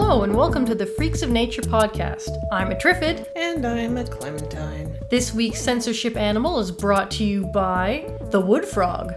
Hello and welcome to the Freaks of Nature podcast. I'm a Triffid. And I'm a Clementine. This week's censorship animal is brought to you by the wood frog.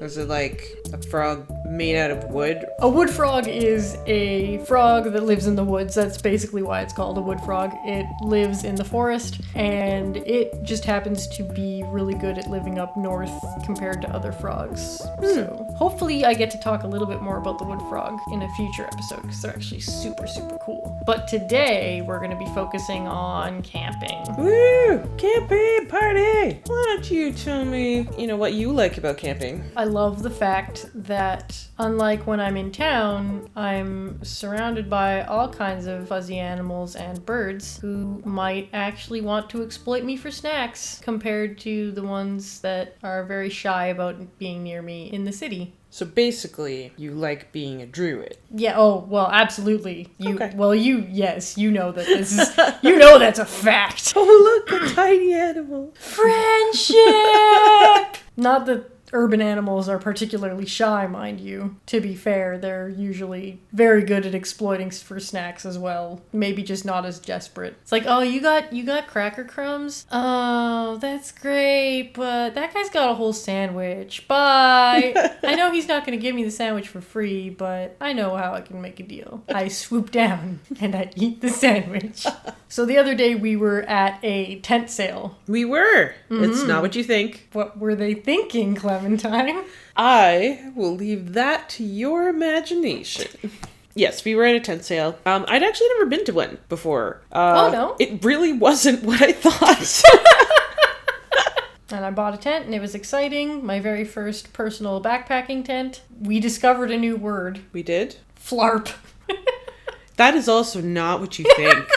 Is it like a frog made out of wood? A wood frog is a frog that lives in the woods. That's basically why it's called a wood frog. It lives in the forest, and it just happens to be really good at living up north compared to other frogs. So hopefully I get to talk a little bit more about the wood frog in a future episode, because they're actually super, super cool. But today we're going to be focusing on camping. Woo! Camping party! Why don't you tell me, what you like about camping? I love the fact that unlike when I'm in town, I'm surrounded by all kinds of fuzzy animals and birds who might actually want to exploit me for snacks compared to the ones that are very shy about being near me in the city. So basically, you like being a druid. Yeah, oh, well, absolutely. Okay. Well, yes, you know that this is, that's a fact. Oh, look, a tiny animal. Friendship! Not that urban animals are particularly shy, mind you. To be fair, they're usually very good at exploiting for snacks as well. Maybe just not as desperate. It's like, oh, you got cracker crumbs? Oh, that's great, but that guy's got a whole sandwich. Bye! I know he's not going to give me the sandwich for free, but I know how I can make a deal. I swoop down and I eat the sandwich. So the other day we were at a tent sale. We were. Mm-hmm. It's not what you think. What were they thinking, Clementine? I will leave that to your imagination. Yes, we were at a tent sale. I'd actually never been to one before. Oh, no? It really wasn't what I thought. And I bought a tent, and it was exciting. My very first personal backpacking tent. We discovered a new word. We did? Flarp. That is also not what you think.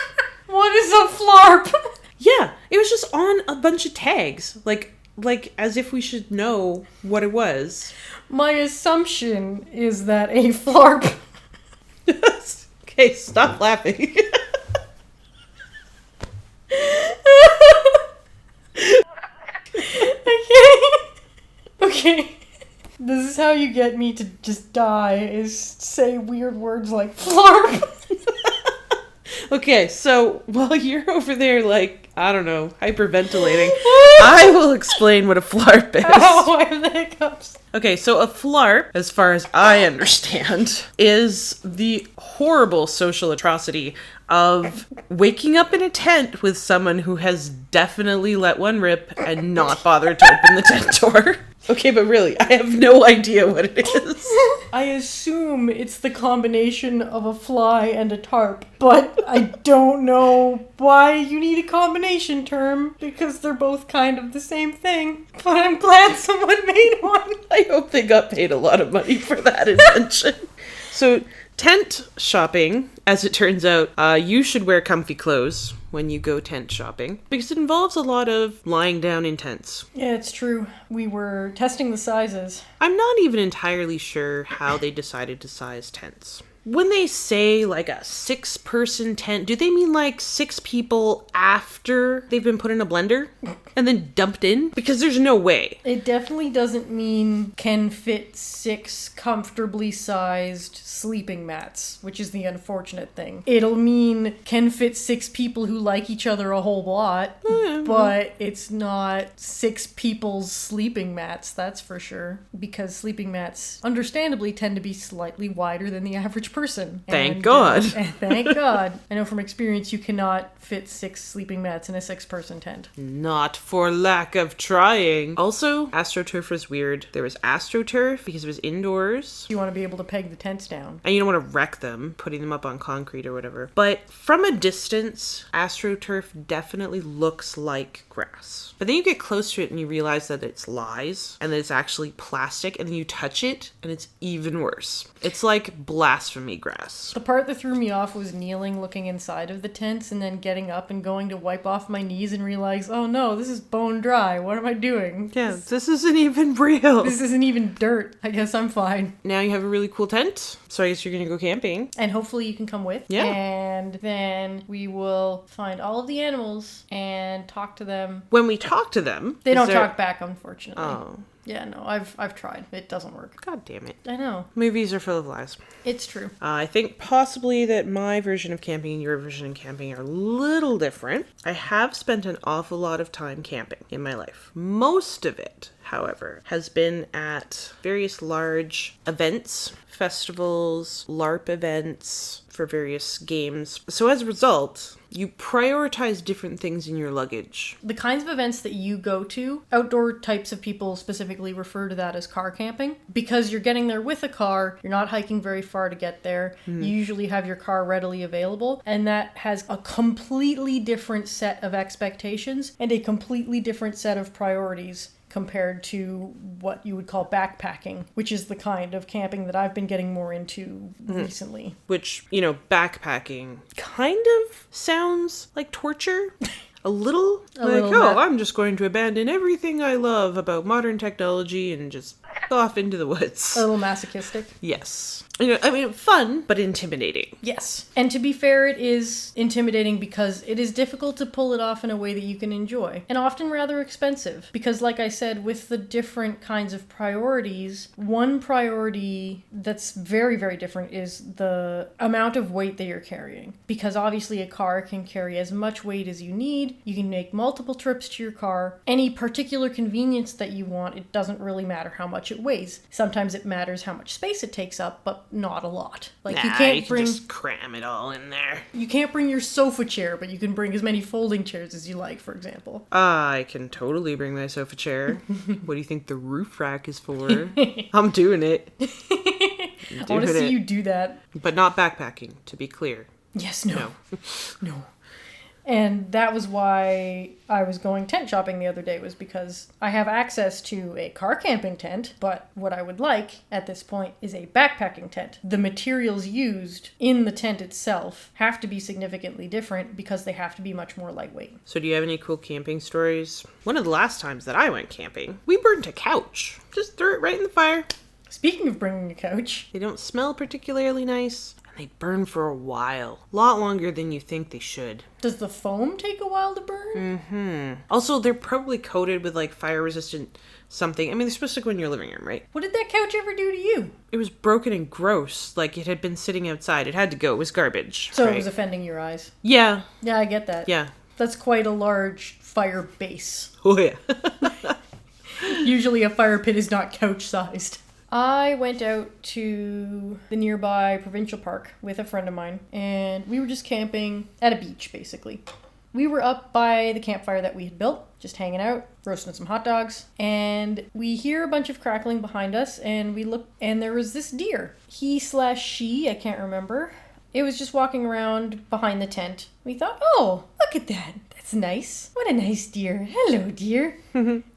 What is a flarp? Yeah, it was just on a bunch of tags. Like as if we should know what it was. My assumption is that a flarp... Okay, stop laughing. Okay. This is how you get me to just die, is say weird words like flarp. Okay, so while you're over there, hyperventilating, I will explain what a flarp is. Oh, I have the hiccups. Okay, so a flarp, as far as I understand, is the horrible social atrocity of waking up in a tent with someone who has definitely let one rip and not bothered to open the tent door. Okay, but really, I have no idea what it is. I assume it's the combination of a fly and a tarp, but I don't know why you need a combination term, because they're both kind of the same thing. But I'm glad someone made one. I hope they got paid a lot of money for that invention. So, tent shopping, as it turns out, you should wear comfy clothes when you go tent shopping, because it involves a lot of lying down in tents. Yeah, it's true. We were testing the sizes. I'm not even entirely sure how they decided to size tents. When they say a 6-person tent, do they mean 6 people after they've been put in a blender and then dumped in? Because there's no way. It definitely doesn't mean can fit 6 comfortably sized sleeping mats, which is the unfortunate thing. It'll mean can fit 6 people who like each other a whole lot, but it's not 6 people's sleeping mats, that's for sure. Because sleeping mats, understandably, tend to be slightly wider than the average person. Thank God. Thank God. I know from experience you cannot fit 6 sleeping mats in a 6-person tent. Not for lack of trying. Also, AstroTurf was weird. There was AstroTurf because it was indoors. You want to be able to peg the tents down. And you don't want to wreck them, putting them up on concrete or whatever. But from a distance, AstroTurf definitely looks like grass. But then you get close to it and you realize that it's lies and that it's actually plastic, and then you touch it and it's even worse. It's like blasphemy grass. The part that threw me off was kneeling, looking inside of the tents, and then getting up and going to wipe off my knees and realize, oh no, this is bone dry. What am I doing? Yeah, this isn't even real. This isn't even dirt. I guess I'm fine. Now you have a really cool tent, so I guess you're gonna go camping. And hopefully you can come with. Yeah. And then we will find all of the animals and talk to them. When we talk to them... They don't talk back, unfortunately. Oh. Yeah, no, I've tried. It doesn't work. God damn it. I know. Movies are full of lies. It's true. I think possibly that my version of camping and your version of camping are a little different. I have spent an awful lot of time camping in my life. Most of it, however, has been at various large events, festivals, LARP events for various games. So as a result, you prioritize different things in your luggage. The kinds of events that you go to, outdoor types of people specifically refer to that as car camping. Because you're getting there with a car, you're not hiking very far to get there. You usually have your car readily available, and that has a completely different set of expectations and a completely different set of priorities compared to what you would call backpacking, which is the kind of camping that I've been getting more into recently. Which, backpacking kind of sounds like torture. A little. I'm just going to abandon everything I love about modern technology and just off into the woods. A little masochistic. Yes. Fun, but intimidating. Yes. And to be fair, it is intimidating because it is difficult to pull it off in a way that you can enjoy. And often rather expensive. Because like I said, with the different kinds of priorities, one priority that's very, very different is the amount of weight that you're carrying. Because obviously a car can carry as much weight as you need. You can make multiple trips to your car. Any particular convenience that you want, it doesn't really matter how much it weighs. Sometimes it matters how much space it takes up, but not a lot. Like you can't bring just cram it all in there. You can't bring your sofa chair, but you can bring as many folding chairs as you like, for example. I can totally bring my sofa chair. What do you think the roof rack is for? I'm doing it. I want to see you do that. But not backpacking, to be clear. Yes, no. No. And that was why I was going tent shopping the other day, was because I have access to a car camping tent, but what I would like at this point is a backpacking tent. The materials used in the tent itself have to be significantly different because they have to be much more lightweight. So do you have any cool camping stories? One of the last times that I went camping, we burnt a couch. Just threw it right in the fire. Speaking of bringing a couch, they don't smell particularly nice. They burn for a while. A lot longer than you think they should. Does the foam take a while to burn? Also, they're probably coated with, fire-resistant something. They're supposed to go in your living room, right? What did that couch ever do to you? It was broken and gross. It had been sitting outside. It had to go. It was garbage. So right? It was offending your eyes? Yeah. Yeah, I get that. Yeah. That's quite a large fire base. Oh, yeah. Usually a fire pit is not couch-sized. I went out to the nearby provincial park with a friend of mine, and we were just camping at a beach, basically. We were up by the campfire that we had built, just hanging out, roasting some hot dogs, and we hear a bunch of crackling behind us, and we look, and there was this deer. He/she, I can't remember. It was just walking around behind the tent. We thought, oh, look at that. That's nice. What a nice deer. Hello, deer.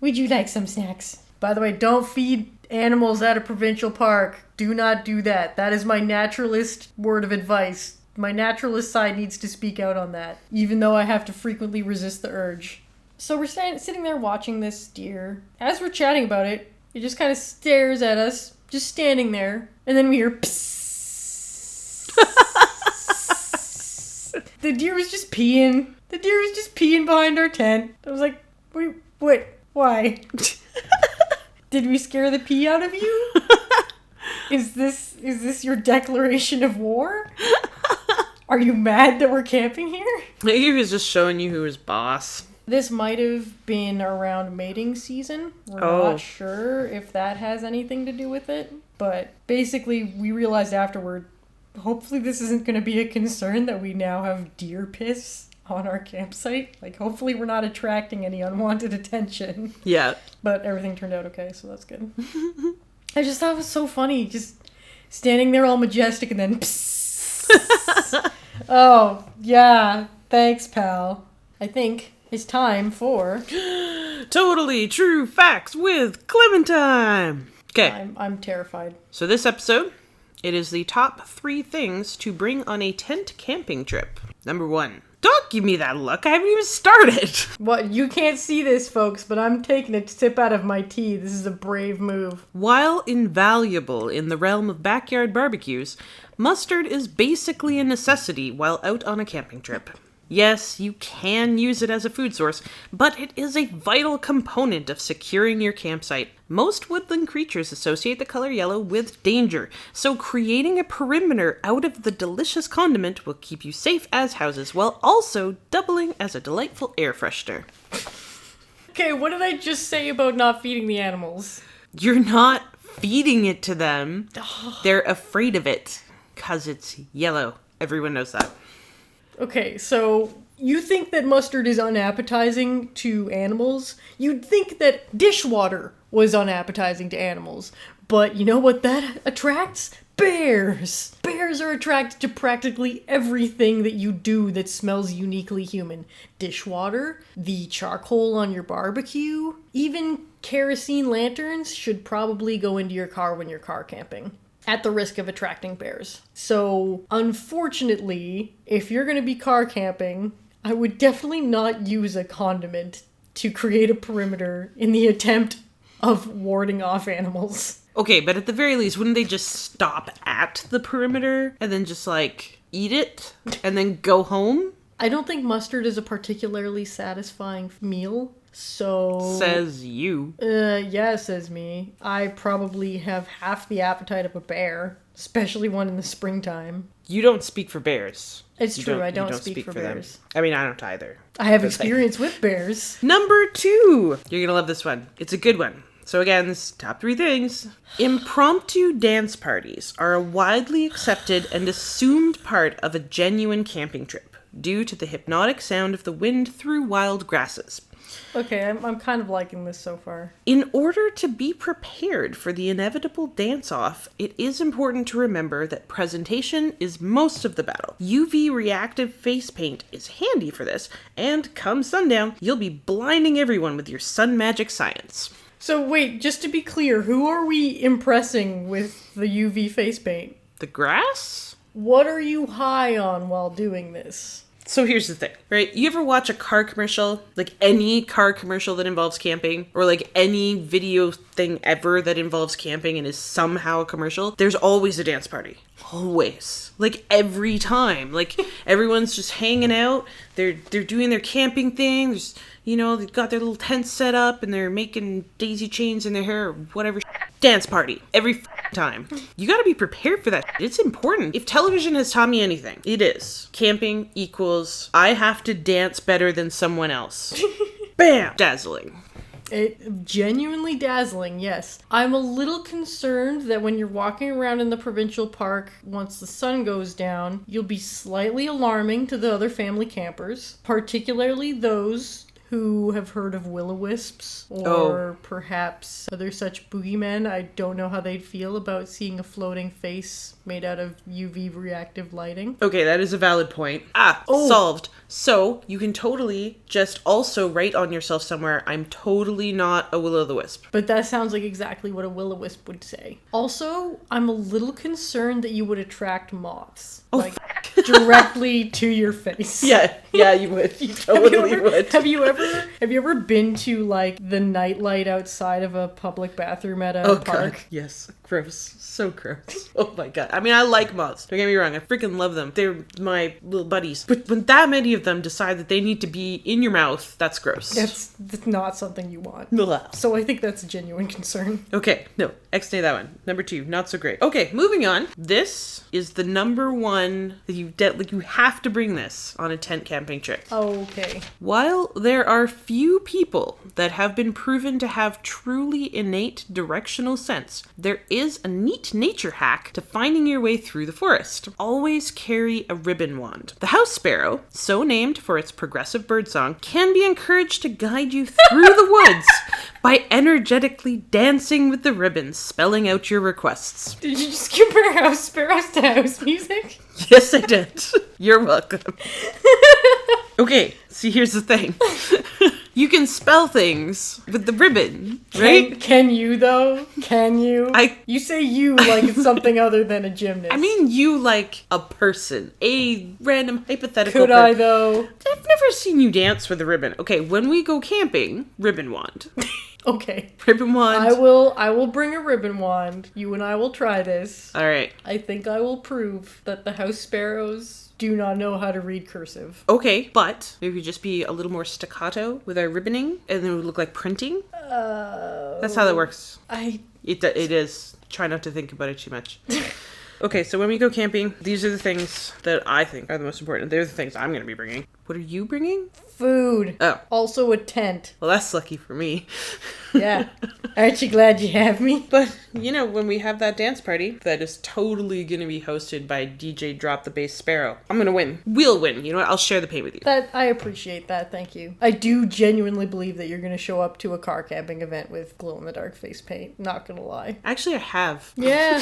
Would you like some snacks? By the way, don't feed animals at a provincial park. Do not do that. That is my naturalist word of advice. My naturalist side needs to speak out on that, even though I have to frequently resist the urge. So we're sitting there watching this deer. As we're chatting about it, it just kind of stares at us, just standing there, and then we hear psss. The deer was just peeing. The deer was just peeing behind our tent. I was like, wait, what? Why? Did we scare the pee out of you? Is this your declaration of war? Are you mad that we're camping here? Maybe he was just showing you who was boss. This might have been around mating season. We're not sure if that has anything to do with it. But basically, we realized afterward, hopefully this isn't going to be a concern that we now have deer piss on our campsite. Hopefully we're not attracting any unwanted attention. Yeah. But everything turned out okay, so that's good. I just thought it was so funny, just standing there all majestic and then psst. Oh, yeah. Thanks, pal. I think it's time for Totally True Facts with Clementine. Okay. I'm terrified. So this episode, it is the top 3 things to bring on a tent camping trip. Number 1. Don't give me that look. I haven't even started. What? You can't see this, folks, but I'm taking a sip out of my tea. This is a brave move. While invaluable in the realm of backyard barbecues, mustard is basically a necessity while out on a camping trip. Yes, you can use it as a food source, but it is a vital component of securing your campsite. Most woodland creatures associate the color yellow with danger, so creating a perimeter out of the delicious condiment will keep you safe as houses, while also doubling as a delightful air freshener. Okay, what did I just say about not feeding the animals? You're not feeding it to them. They're afraid of it, because it's yellow. Everyone knows that. Okay, so you think that mustard is unappetizing to animals? You'd think that dishwater was unappetizing to animals. But you know what that attracts? Bears! Bears are attracted to practically everything that you do that smells uniquely human. Dishwater, the charcoal on your barbecue, even kerosene lanterns should probably go into your car when you're car camping, at the risk of attracting bears. So, unfortunately, if you're going to be car camping, I would definitely not use a condiment to create a perimeter in the attempt of warding off animals. Okay, but at the very least, wouldn't they just stop at the perimeter and then just, like, eat it and then go home? I don't think mustard is a particularly satisfying meal, so... Says you. Yeah, says me. I probably have half the appetite of a bear, especially one in the springtime. You don't speak for bears. It's true, I don't speak for bears. Them. I mean, I don't either. I have experience with bears. Number 2. You're gonna love this one. It's a good one. So again, this top 3 things. Impromptu dance parties are a widely accepted and assumed part of a genuine camping trip due to the hypnotic sound of the wind through wild grasses. Okay, I'm kind of liking this so far. In order to be prepared for the inevitable dance-off, it is important to remember that presentation is most of the battle. UV reactive face paint is handy for this, and come sundown, you'll be blinding everyone with your sun magic science. So wait, just to be clear, who are we impressing with the UV face paint? The grass? What are you high on while doing this? So here's the thing, right? You ever watch a car commercial, like any car commercial that involves camping, or like any video thing ever that involves camping and is somehow a commercial? There's always a dance party. Always. Like every time. Like everyone's just hanging out. They're doing their camping thing. There's, you know, they've got their little tents set up and they're making daisy chains in their hair or whatever. Dance party. Every time. You gotta be prepared for that. It's important. If television has taught me anything, it is. Camping equals I have to dance better than someone else. Bam! Dazzling. Genuinely dazzling, yes. I'm a little concerned that when you're walking around in the provincial park, once the sun goes down, you'll be slightly alarming to the other family campers, particularly those who have heard of will-o-wisps or perhaps other such boogeymen. I don't know how they'd feel about seeing a floating face made out of UV reactive lighting. Okay, that is a valid point. Solved. So, you can totally just also write on yourself somewhere, I'm totally not a will-o'-the-wisp. But that sounds like exactly what a will-o'-wisp would say. Also, I'm a little concerned that you would attract moths. Directly to your face. Yeah, you would. You totally would. Have you ever been to, like, the nightlight outside of a public bathroom at a park? God. Yes. Gross. So gross. Oh my god. I mean, I like moths. Don't get me wrong. I freaking love them. They're my little buddies. But when that many of them decide that they need to be in your mouth, that's gross. That's not something you want. Blah. So I think that's a genuine concern. Okay. No. X-nay that one. Number 2. Not so great. Okay. Moving on. This is the number 1 that you have to bring this on a tent camping trip. Okay. While there are few people that have been proven to have truly innate directional sense, there is a neat nature hack to finding your way through the forest. Always carry a ribbon wand. The House Sparrow, so named for its progressive birdsong, can be encouraged to guide you through the woods by energetically dancing with the ribbons, spelling out your requests. Did you just compare House Sparrows to house music? Yes, I did. You're welcome. Okay, see, here's the thing. You can spell things with the ribbon, right? Can you, though? Can you? You say you like it's something other than a gymnast. I mean you like a person. A random hypothetical Could I, though? I've never seen you dance with a ribbon. Okay, when we go camping, ribbon wand. Okay. Ribbon wand. I will bring a ribbon wand. You and I will try this. All right. I think I will prove that the House Sparrows do not know how to read cursive. Okay, but maybe just be a little more staccato with our ribboning, and then it would look like printing. That's how that works. It is. Try not to think about it too much. Okay, so when we go camping, these are the things that I think are the most important. They're the things I'm going to be bringing. What are you bringing? Food. Oh. Also a tent. Well, that's lucky for me. Yeah. Aren't you glad you have me? But, when we have that dance party that is totally going to be hosted by DJ Drop the Bass Sparrow, I'm going to win. We'll win. You know what? I'll share the pain with you. I appreciate that. Thank you. I do genuinely believe that you're going to show up to a car camping event with glow-in-the-dark face paint. Not going to lie. Actually, I have. Yeah.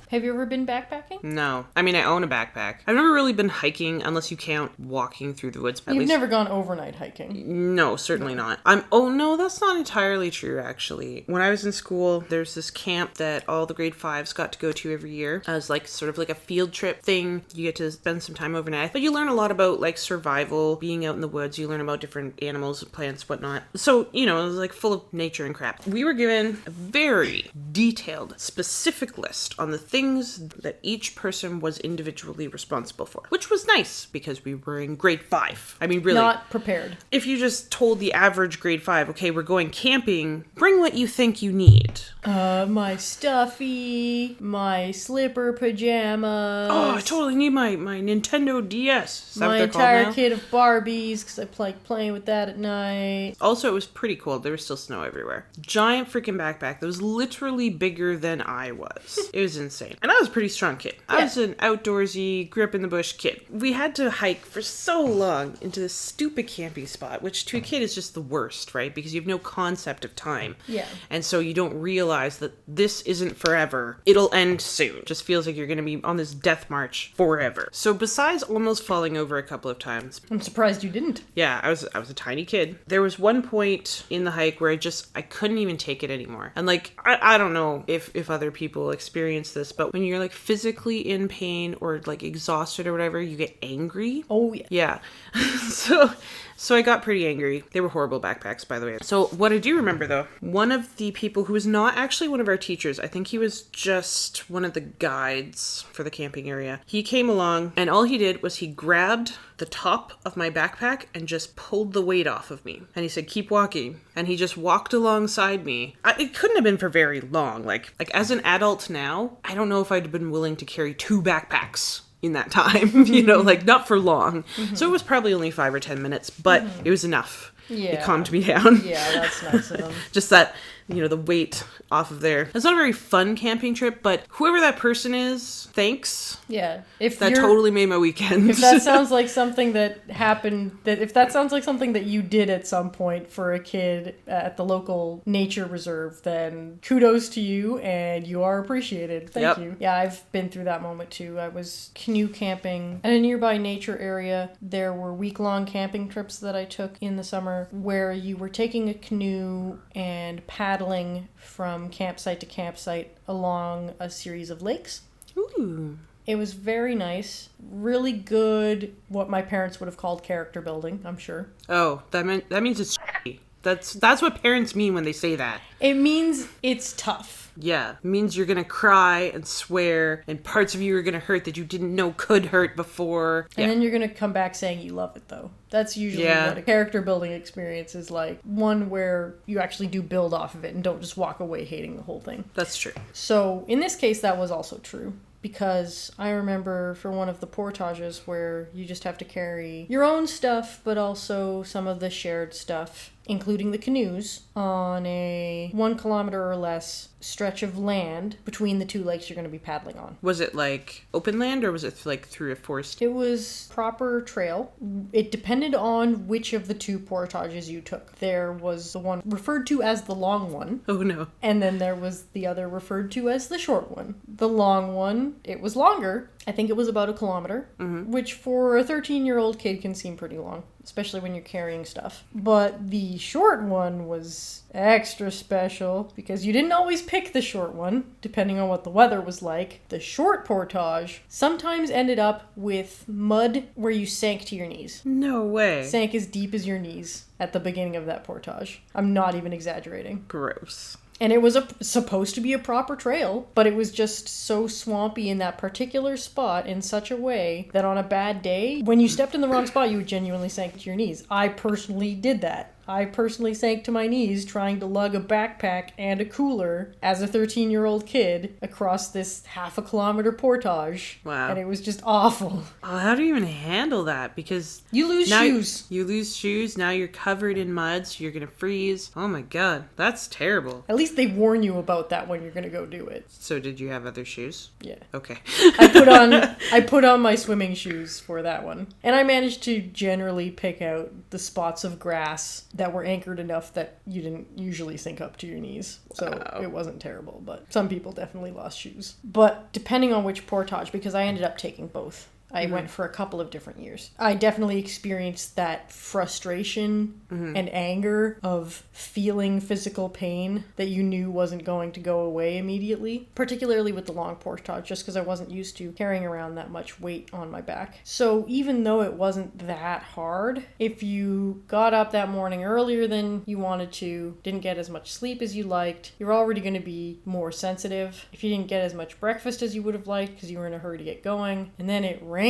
Have you ever been backpacking? No. I mean, I own a backpack. I've never really been hiking unless you count walking through the woods. You've never gone overnight hiking? No, certainly not. Oh no, that's not entirely true, actually. When I was in school, there's this camp that all the grade 5s got to go to every year as sort of like a field trip thing. You get to spend some time overnight, but you learn a lot about survival, being out in the woods. You learn about different animals, plants, whatnot. So, it was full of nature and crap. We were given a very detailed, specific list on the things that each person was individually responsible for, which was nice because we were in grade 5. I mean, really. Not prepared. If you just told the average grade 5, okay, we're going camping, bring what you think you need. My stuffy, my slipper pajamas. Oh, I totally need my Nintendo DS. Is that my what they're entire called now? kit of Barbies, because I like playing with that at night. Also, it was pretty cold. There was still snow everywhere. Giant freaking backpack that was literally bigger than I was. It was insane. And I was a pretty strong kid. I was an outdoorsy, grew up in the bush kid. We had to hike for so long into this stupid camping spot, which to a kid is just the worst, right? Because you have no concept of time. Yeah. And so you don't realize that this isn't forever. It'll end soon. It just feels like you're going to be on this death march forever. So besides almost falling over a couple of times. I'm surprised you didn't. Yeah, I was a tiny kid. There was one point in the hike where I couldn't even take it anymore. And I don't know if other people experience this, but when you're physically in pain or exhausted or whatever, you get angry. Oh, yeah. Yeah. So I got pretty angry. They were horrible backpacks, by the way. So what I do remember, though, one of the people who was not actually one of our teachers, I think he was just one of the guides for the camping area. He came along, and all he did was he grabbed the top of my backpack and just pulled the weight off of me. And he said, keep walking. And he just walked alongside me. It couldn't have been for very long. Like as an adult now, I don't know if I'd have been willing to carry 2 backpacks in that time, not for long. Mm-hmm. So it was probably only 5 or 10 minutes, but it was enough. Yeah. It calmed me down. Yeah, that's nice of them. Just that, the weight off of there. It's not a very fun camping trip, but whoever that person is, thanks. Yeah. That totally made my weekend. If that sounds like something that happened, if that sounds like something that you did at some point for a kid at the local nature reserve, then kudos to you and you are appreciated. Thank you. Yeah, I've been through that moment too. I was canoe camping at a nearby nature area. There were week-long camping trips that I took in the summer where you were taking a canoe and paddling from campsite to campsite along a series of lakes. Ooh. It was very nice. Really good, what my parents would have called character building, I'm sure. Oh, that means it's shitty. That's what parents mean when they say that. It means it's tough. Yeah, it means you're gonna cry and swear, and parts of you are gonna hurt that you didn't know could hurt before. And then you're gonna come back saying you love it, though. That's usually what a character building experience is like. One where you actually do build off of it and don't just walk away hating the whole thing. That's true. So, in this case, that was also true. Because I remember for one of the portages where you just have to carry your own stuff, but also some of the shared stuff, including the canoes, on a 1 kilometer or less stretch of land between the 2 lakes you're going to be paddling on. Was it open land or was it through a forest? It was proper trail. It depended on which of the 2 portages you took. There was the one referred to as the long one. Oh no. And then there was the other referred to as the short one. The long one, it was longer, I think it was about 1 kilometer, which for a 13-year-old kid can seem pretty long, especially when you're carrying stuff. But the short one was extra special because you didn't always pick the short one, depending on what the weather was like. The short portage sometimes ended up with mud where you sank to your knees. No way. Sank as deep as your knees at the beginning of that portage. I'm not even exaggerating. Gross. And it was supposed to be a proper trail, but it was just so swampy in that particular spot in such a way that on a bad day, when you stepped in the wrong spot, you would genuinely sink to your knees. I personally did that. I personally sank to my knees trying to lug a backpack and a cooler as a 13-year-old kid across this 1/2 kilometer portage. Wow. And it was just awful. Oh, how do you even handle that? Because you lose shoes. You lose shoes. Now you're covered in mud, so you're going to freeze. Oh my God. That's terrible. At least they warn you about that when you're going to go do it. So did you have other shoes? Yeah. Okay. I put on my swimming shoes for that one. And I managed to generally pick out the spots of grass that were anchored enough that you didn't usually sink up to your knees. So It wasn't terrible, but some people definitely lost shoes. But depending on which portage, because I ended up taking both. I went for a couple of different years. I definitely experienced that frustration and anger of feeling physical pain that you knew wasn't going to go away immediately, particularly with the long portage, just because I wasn't used to carrying around that much weight on my back. So even though it wasn't that hard, if you got up that morning earlier than you wanted to, didn't get as much sleep as you liked, you're already going to be more sensitive. If you didn't get as much breakfast as you would have liked because you were in a hurry to get going, and then it rains,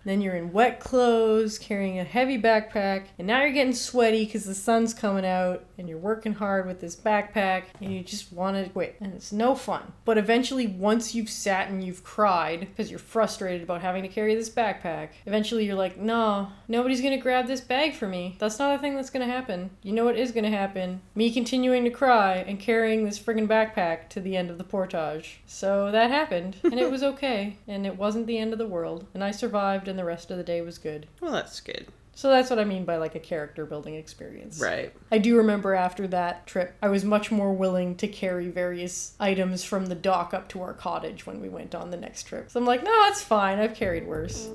then you're in wet clothes, carrying a heavy backpack, and now you're getting sweaty because the sun's coming out, and you're working hard with this backpack, and you just want to quit, and it's no fun. But eventually, once you've sat and you've cried because you're frustrated about having to carry this backpack, eventually you're like, no, nobody's going to grab this bag for me. That's not a thing that's going to happen. You know what is going to happen? Me continuing to cry and carrying this friggin' backpack to the end of the portage. So that happened, and it was okay, and it wasn't the end of the world, and I survived, and the rest of the day was good. Well, that's good. So that's what I mean by like a character building experience. Right. I do remember after that trip, I was much more willing to carry various items from the dock up to our cottage when we went on the next trip. So I'm like, no, it's fine. I've carried worse.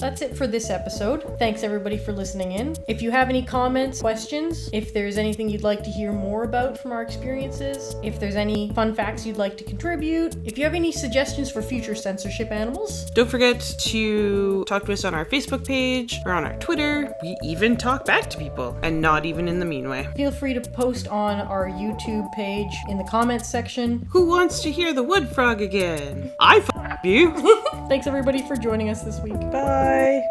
That's it for this episode. Thanks everybody for listening in. If you have any comments, questions, if there's anything you'd like to hear more about from our experiences, if there's any fun facts you'd like to contribute, if you have any suggestions for future censorship animals, don't forget to talk to us on our Facebook page or on our Twitter. We even talk back to people, and not even in the mean way. Feel free to post on our YouTube page in the comments section. Who wants to hear the wood frog again? I f*** you. Thanks everybody for joining us this week. Bye.